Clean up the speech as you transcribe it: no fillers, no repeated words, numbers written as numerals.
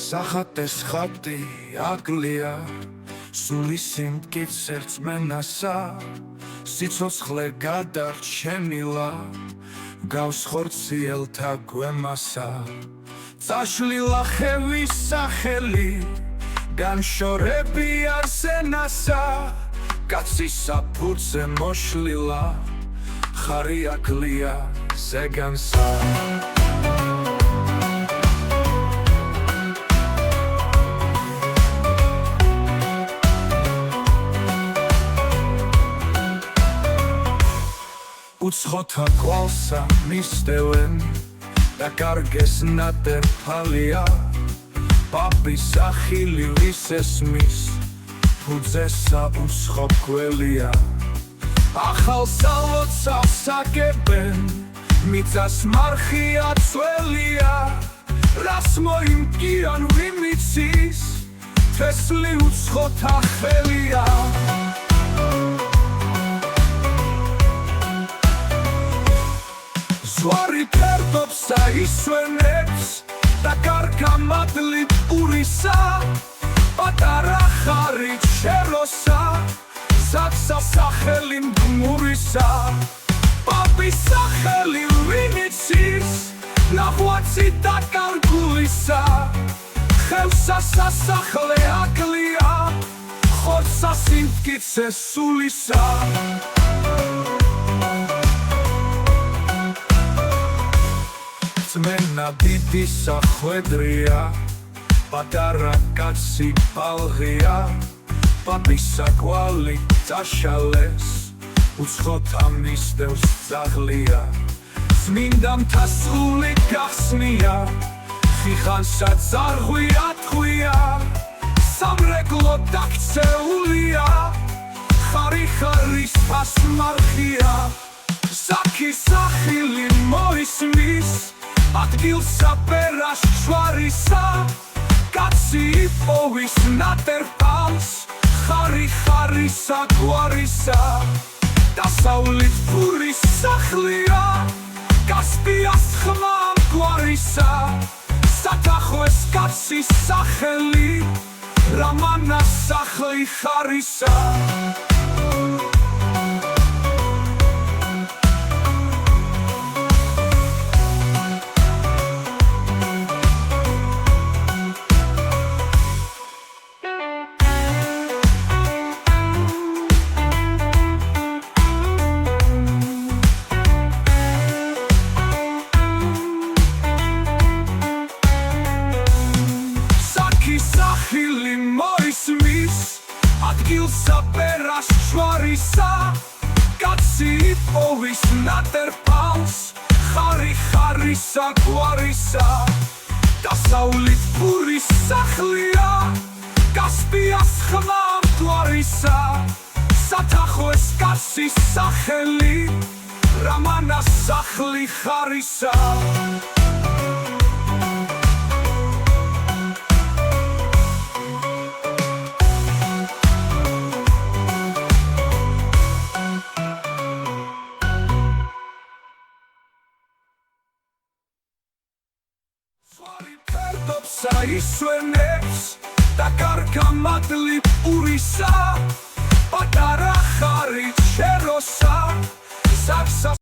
სახატეს ხატი აგლია სული სიმტკიცერც მენასა სიცოცხლე გადარჩენილა გავს ხორციელთა გვემასა წაშლილა ხევის სახელი განშორები არსენასა კაცის საფუძე მოშლილა ხარი აგლია ზეგანსა უცხოთა კვალსა მისდევენ და კარგეს ნატერფალია პაპის ახილი ვის ესმის ფუძესა უცხო გველია ახალ სალოცავს აგებენ მიწას მარხია წველია რას მოიმკიან ვიმიცის თესლი უცხოთა ხელია ზვარი ფერდობსა ისვენებს და კარგა მადლი პურისა პატარა ხარით შეროსა საცა სახელი მგმურისა პაპის სახელი ვინიცის ნახვაცი და კარგულისა ხევსა სასახლე აგლია ხორცსა სიმტკიცე სულისა წმენა დიდი სახვედრია პატარა კაცი ბალღია პაპისა კვალი წაშალეს უცხოთა მისდევს ძაღლია წმინდანთა სული გახსნია ხიხანსა ძარღვია ტყვია სამრეკლო დაქცეულია ხარი ხარის ფასმარხია ზაქის სახილი მოისმის ადგილსა ბერას ჯვარისა კაცი იპოვის ნატერფალს ხარი ხარისა გვარისა დასავლით ფურის სახლია კასპიას ხმა გვარისა სათახვეს კაცის სახელი რამანას სახლი ხარისა სახილი მოისმის ადგილსა ბერას ჯვარისა კაცი იპოვის ნატერფალს ხარი ხარისა გვარისა დასავლით ფურის სახლია კასპიას ხმა გვარისა სათახვეს კაცის სახელი რამანას სახლი ხარისა ფერდობსა ისვენებს და კარგა მადლი პურისა პატარა ხარით შეროსა